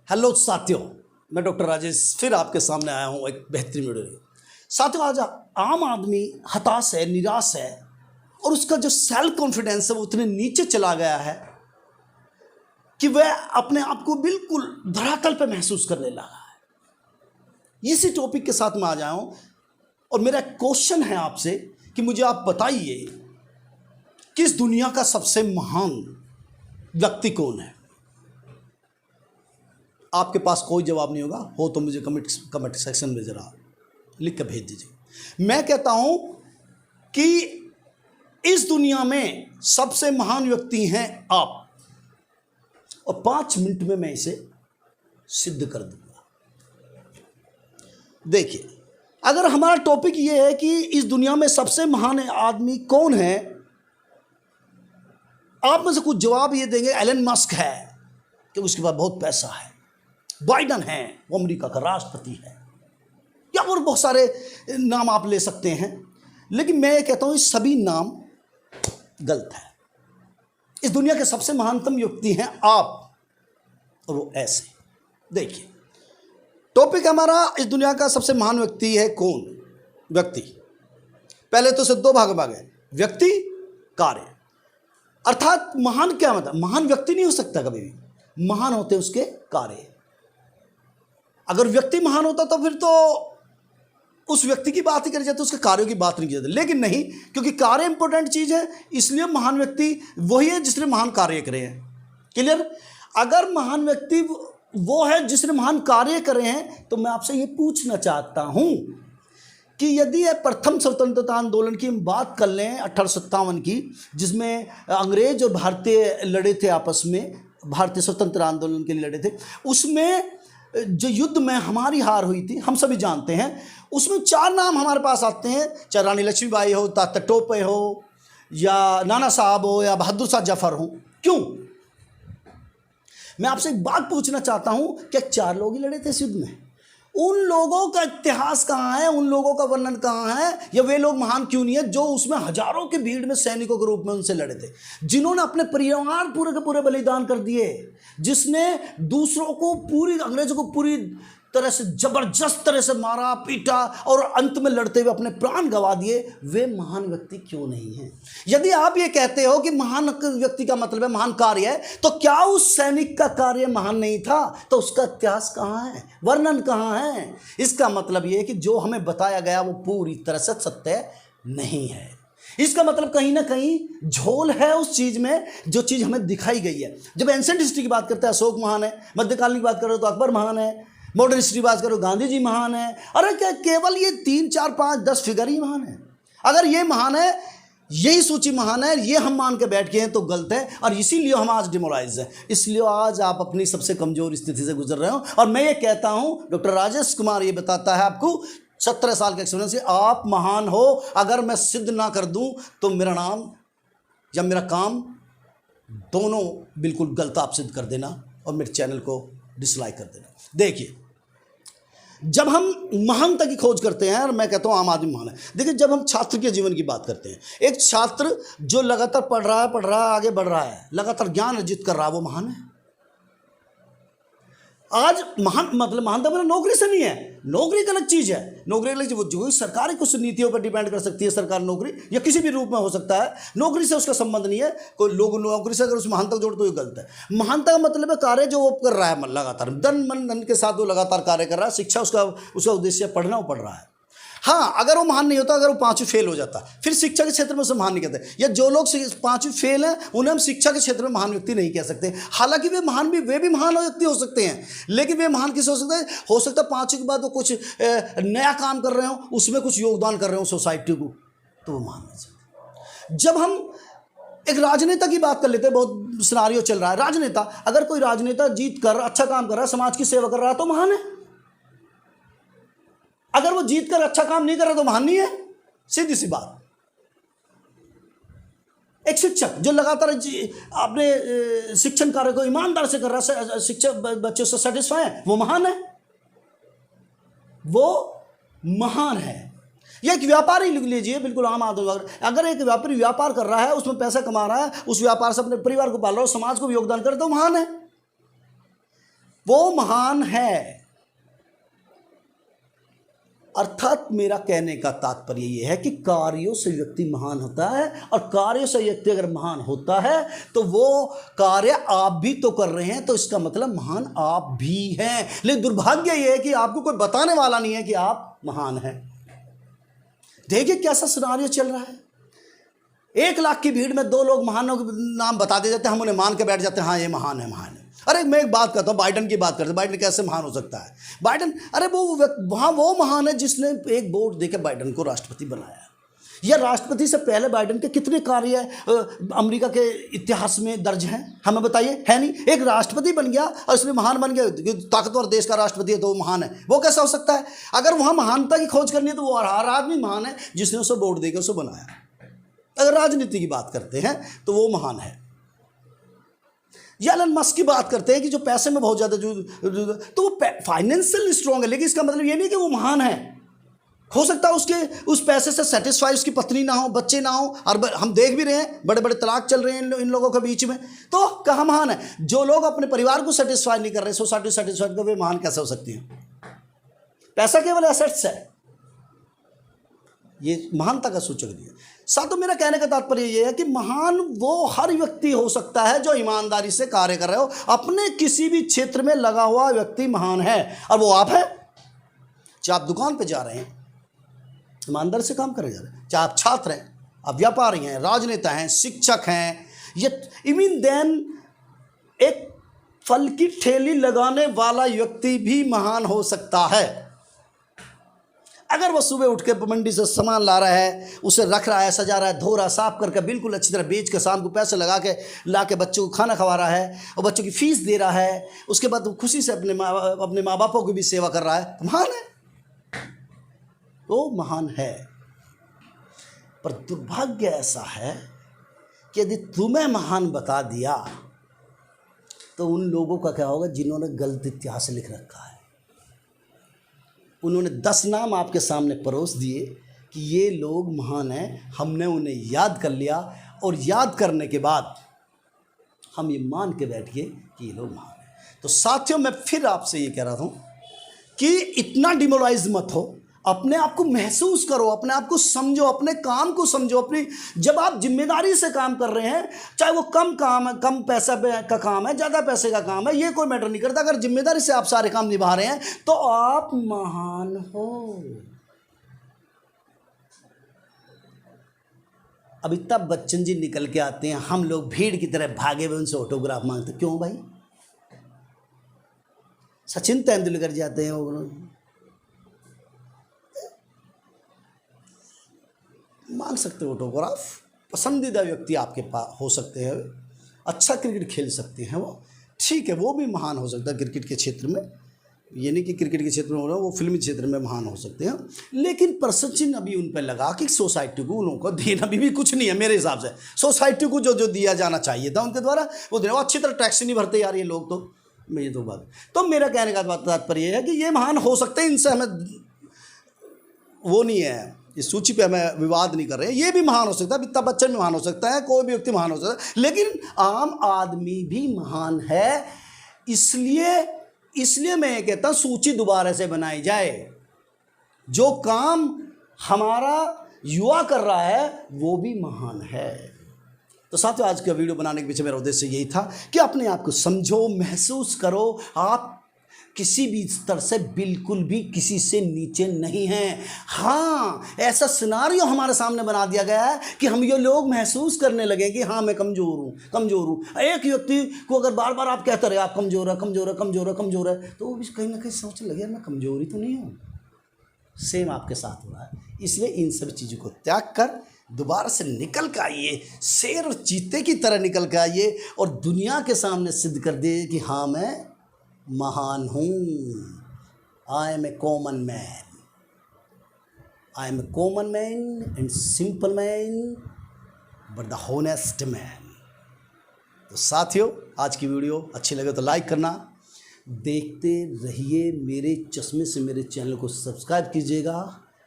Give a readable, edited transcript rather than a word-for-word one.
Hello साथियों, मैं doctor Rajesh फिर आपके सामने आया हूँ एक बेहतरीन वीडियो। साथियों, आज आम आदमी हताश है, निराश है और उसका जो सेल्फ कॉन्फिडेंस है वो उतने नीचे चला गया है कि वह अपने आप को बिल्कुल धरातल पर महसूस करने लगा है। इसी टॉपिक के साथ मैं आ जाया हूँ और मेरा क्वेश्चन है आपसे कि मुझे आप बताइए कि इस दुनिया का सबसे महान व्यक्ति कौन है। आपके पास कोई जवाब नहीं होगा, हो तो मुझे कमेंट सेक्शन में ज़रा लिख कर भेज दीजिए। मैं कहता हूं कि इस दुनिया में सबसे महान व्यक्ति हैं आप, और 5 मिनट में मैं इसे सिद्ध कर दूंगा। देखिए, अगर हमारा टॉपिक ये है कि इस दुनिया में सबसे महान आदमी कौन है, आप में से कुछ जवाब ये देंगे एलन मस्क है कि उसके पास बहुत पैसा है, बाइडन है वो अमेरिका का राष्ट्रपति है, या और बहुत सारे नाम आप ले सकते हैं। लेकिन मैं ये कहता हूं ये सभी नाम गलत है। इस दुनिया के सबसे महानतम व्यक्ति हैं आप, और वो ऐसे। देखिए, टॉपिक हमारा इस दुनिया का सबसे महान व्यक्ति है कौन। व्यक्ति, पहले तो इसे 2 भाग में गए, व्यक्ति, कार्य। अर्थात महान क्या मतलब, महान व्यक्ति नहीं हो सकता कभी भी, महान होते उसके कार्य। अगर व्यक्ति महान होता तो फिर तो उस व्यक्ति की बात ही करी जाती, उसके कार्यों की बात नहीं की जाती। लेकिन नहीं, क्योंकि कार्य इंपॉर्टेंट चीज है, इसलिए महान व्यक्ति वही है जिसने महान कार्य करे हैं। क्लियर। अगर महान व्यक्ति वो है जिसने महान कार्य करे हैं, तो मैं आपसे ये पूछना चाहता हूं कि यदि यह प्रथम स्वतंत्रता आंदोलन की हम बात कर लें 1857 की, जिसमें अंग्रेज और भारतीय लड़े थे आपस में, भारतीय स्वतंत्र आंदोलन के लिए लड़े थे, उसमें जो युद्ध में हमारी हार हुई थी हम सभी जानते हैं। उसमें 4 नाम हमारे पास आते हैं, चाहे रानी लक्ष्मीबाई हो, तात्या टोपे हो, या नाना साहब हो, या बहादुर शाह जफर हो। क्यों? मैं आपसे एक बात पूछना चाहता हूं, क्या 4 लोग ही लड़े थे इस युद्ध में? उन लोगों का इतिहास कहाँ है, उन लोगों का वर्णन कहाँ है, या वे लोग महान क्यों नहीं है जो उसमें हजारों की भीड़ में सैनिकों के रूप में उनसे लड़े थे, जिन्होंने अपने परिवार पूरे के पूरे बलिदान कर दिए, जिसने दूसरों को पूरी, अंग्रेजों को पूरी तरह से जबरदस्त तरह से मारा पीटा और अंत में लड़ते हुए अपने प्राण गंवा दिए। वे महान व्यक्ति क्यों नहीं हैं? यदि आप ये कहते हो कि महान व्यक्ति का मतलब है महान कार्य है, तो क्या उस सैनिक का कार्य महान नहीं था? तो उसका इतिहास कहाँ है, वर्णन कहाँ है? इसका मतलब ये है कि जो हमें बताया गया वो पूरी तरह से सत्य नहीं है। इसका मतलब कहीं ना कहीं झोल है उस चीज में जो चीज हमें दिखाई गई है। जब एंशिएंट हिस्ट्री की बात करते हैं अशोक महान है, मध्यकालीन की बात करो तो अकबर महान है, मॉडर्न हिस्ट्री बात करो गांधी जी महान है। अरे क्या केवल ये 3, 4, 5, 10 फिगर ही महान है? अगर ये महान है, यही सूची महान है, ये हम मान के बैठ के हैं तो गलत है, और इसीलिए हम आज डिमोराइज हैं। इसलिए आज आप अपनी सबसे कमजोर स्थिति से गुजर रहे हो। और मैं ये कहता हूं, डॉक्टर राजेश कुमार ये बताता है आपको 17 साल के एक्सपीरियंस से, आप महान हो। अगर मैं सिद्ध ना कर दूं तो मेरा नाम या मेरा काम दोनों बिल्कुल गलत आप सिद्ध कर देना और मेरे चैनल को डिसलाइक कर देना। देखिए, जब हम महानता की खोज करते हैं, और मैं कहता हूं आम आदमी महान है। देखिए, जब हम छात्र के जीवन की बात करते हैं, एक छात्र जो लगातार पढ़ रहा है, आगे बढ़ रहा है, लगातार ज्ञान अर्जित कर रहा है, वो महान है। आज महान मतलब महानता मतलब नौकरी से नहीं है, नौकरी एक अलग चीज है। नौकरी अलग चीज, वो जो सरकारी कुछ नीतियों पर डिपेंड कर सकती है, सरकार नौकरी या किसी भी रूप में हो सकता है, नौकरी से उसका संबंध नहीं है। कोई लोग नौकरी से अगर उस महानता को जोड़ तो ये गलत है। महानता का मतलब है कार्य जो वो कर रहा है लगातार, तन मन धन के साथ वो लगातार कार्य कर रहा है। शिक्षा उसका उद्देश्य पढ़ना, वो पढ़ रहा है। हाँ, अगर वो महान नहीं होता, अगर वो 5वीं फेल हो जाता, फिर शिक्षा के क्षेत्र में उसे महान नहीं कहते। या जो लोग 5वीं फेल हैं उन्हें हम शिक्षा के क्षेत्र में महान व्यक्ति नहीं कह सकते। हालांकि वे भी महान व्यक्ति हो सकते हैं, लेकिन वे महान किस हो सकते हैं? हो सकता है 5वीं के बाद वो कुछ नया काम कर रहे हो, उसमें कुछ योगदान कर रहे हो सोसाइटी को, तो वो महान हो सकते। जब हम एक राजनेता की बात कर लेते हैं, बहुत सिनारियो चल रहा है, राजनेता, अगर कोई राजनेता जीत कर अच्छा काम कर रहा है, समाज की सेवा कर रहा है, तो महान है। अगर वो जीत कर अच्छा काम नहीं कर रहा तो महान नहीं है, सीधी सी बात। एक शिक्षक जो लगातार अपने शिक्षण कार्य को ईमानदार से कर रहा है, शिक्षक बच्चों से सेटिस्फाई है, वो महान है, वो महान है। या एक व्यापारी लिख लीजिए, बिल्कुल आम आदमी, अगर एक व्यापारी व्यापार कर रहा है, उसमें पैसा कमा रहा है, उस व्यापार से अपने परिवार को पाल रहा है, समाज को भी योगदान करे, तो महान है। वो महान है। अर्थात मेरा कहने का तात्पर्य यह है कि कार्यों से व्यक्ति महान होता है, और कार्यों से व्यक्ति अगर महान होता है तो वो कार्य आप भी तो कर रहे हैं, तो इसका मतलब महान आप भी हैं। लेकिन दुर्भाग्य यह है कि आपको कोई बताने वाला नहीं है कि आप महान हैं। देखिए कैसा सिनारियो चल रहा है। 1 लाख की भीड़ में 2 लोग महानों के नाम बता दे जाते हैं, हम उन्हें मान के बैठ जाते हैं, हाँ ये महान है, महान है। अरे मैं एक बात करता हूँ, बाइडन की बात करते हैं, बाइडन कैसे महान हो सकता है? बाइडन, अरे वहाँ वो महान है जिसने एक वोट देकर बाइडन को राष्ट्रपति बनाया। या राष्ट्रपति से पहले बाइडन के कितने कार्य अमेरिका के इतिहास में दर्ज हैं? हमें बताइए, है नहीं? एक राष्ट्रपति बन गया और इसमें महान बन गया, ताकतवर देश का राष्ट्रपति है तो वो महान है। वो कैसा हो सकता है? अगर वहाँ महानता की खोज करनी है तो वो हर आदमी महान है जिसने उसे वोट देकर उसे बनाया। अगर राजनीति की बात करते हैं तो वो महान है। या एलन मस्क की बात करते हैं कि जो पैसे में बहुत ज़्यादा तो वो फाइनेंशियल स्ट्रॉन्ग है, लेकिन इसका मतलब ये नहीं कि वो महान है। हो सकता है उसके उस पैसे से सेटिस्फाई उसकी पत्नी ना हो, बच्चे ना हो, और हम देख भी रहे हैं बड़े बड़े तलाक चल रहे हैं इन लोगों के बीच में। तो कहाँ महान है? जो लोग अपने परिवार को सेटिस्फाई नहीं कर रहे, सोसाइटी सेटिस्फाई कर, वे महान कैसे हो सकती हैं? पैसा केवल एसेट्स है, ये महानता का सूचक नहीं है। साथों, मेरा कहने का तात्पर्य यह है कि महान वो हर व्यक्ति हो सकता है जो ईमानदारी से कार्य कर रहे हो। अपने किसी भी क्षेत्र में लगा हुआ व्यक्ति महान है, और वो आप है। चाहे आप दुकान पे जा रहे हैं, ईमानदारी से काम करे जा रहे हैं, चाहे आप छात्र हैं, आप व्यापारी हैं, राजनेता हैं, शिक्षक हैं, ये इवन देन एक फल की ठेली लगाने वाला व्यक्ति भी महान हो सकता है। अगर वो सुबह उठ के मंडी से सामान ला रहा है, उसे रख रहा है, सजा रहा है, धो रहा है, साफ करके बिल्कुल अच्छी तरह बेच के शाम को पैसे लगा के ला के बच्चों को खाना खवा रहा है और बच्चों की फीस दे रहा है, उसके बाद वो खुशी से अपने माँ बापों की भी सेवा कर रहा है, तो महान है। वो महान है। पर दुर्भाग्य ऐसा है कि यदि तुम्हें महान बता दिया तो उन लोगों का क्या होगा जिन्होंने गलत इतिहास लिख रखा है। उन्होंने 10 नाम आपके सामने परोस दिए कि ये लोग महान हैं, हमने उन्हें याद कर लिया, और याद करने के बाद हम ये मान के बैठ गए कि ये लोग महान हैं। तो साथियों, मैं फिर आपसे ये कह रहा हूँ कि इतना डिमोरलाइज मत हो, अपने आप को महसूस करो, अपने आप को समझो, अपने काम को समझो। अपनी जब आप जिम्मेदारी से काम कर रहे हैं, चाहे वो कम काम है, कम पैसा का काम है, ज़्यादा पैसे का काम है, ये कोई मैटर नहीं करता। अगर जिम्मेदारी से आप सारे काम निभा रहे हैं तो आप महान हो। अमिताभ बच्चन जी निकल के आते हैं, हम लोग भीड़ की तरह भागे हुए उनसे ऑटोग्राफ मांगते। क्यों भाई? सचिन तेंदुलकर जाते हैं, वो मांग सकते हो ऑटोग्राफ। पसंदीदा व्यक्ति आपके पास हो सकते हैं, अच्छा क्रिकेट खेल सकते हैं वो, ठीक है, वो भी महान हो सकता है क्रिकेट के क्षेत्र में। ये नहीं कि क्रिकेट के क्षेत्र में हो रहा, वो फिल्मी क्षेत्र में महान हो सकते हैं। लेकिन पर सचिन अभी उन पर लगा कि सोसाइटी को, उन लोगों को देना भी कुछ नहीं है मेरे हिसाब से। सोसाइटी को जो जो दिया जाना चाहिए था उनके द्वारा वो देना, वो अच्छी तरह टैक्स नहीं भरते यार ये लोग। तो मैं ये तो बात, तो मेरा कहने का तात्पर्य है कि ये महान हो सकते हैं, इनसे हमें वो नहीं है, इस सूची पे हमें विवाद नहीं कर रहे हैं। ये भी महान हो सकता है, अमिताभ बच्चन भी महान हो सकता है, कोई भी व्यक्ति महान हो सकता है, लेकिन आम आदमी भी महान है। इसलिए मैं ये कहता हूँ सूची दोबारा से बनाई जाए। जो काम हमारा युवा कर रहा है वो भी महान है। तो साथियों, आज का वीडियो बनाने के पीछे मेरा उद्देश्य यही था कि अपने आप को समझो, महसूस करो, आप किसी भी स्तर से बिल्कुल भी किसी से नीचे नहीं हैं। हाँ, ऐसा सिनारियो हमारे सामने बना दिया गया है कि हम ये लोग महसूस करने लगे कि हाँ मैं कमज़ोर हूँ। एक व्यक्ति को अगर बार बार आप कहते रहे आप कमज़ोर है, तो वो भी कहीं ना कहीं सोचने लगे मैं कमज़ोरी तो नहीं हूँ। सेम आपके साथ हो रहा है। इसलिए इन सब चीज़ों को त्याग कर दोबारा से निकल के आइए, शेर और चीते की तरह निकल के आइए और दुनिया के सामने सिद्ध कर दे कि हाँ मैं महान हूँ। I am a common man and simple man but the honest man. तो साथियों, आज की वीडियो अच्छी लगे तो लाइक करना, देखते रहिए, मेरे चश्मे से मेरे चैनल को सब्सक्राइब कीजिएगा।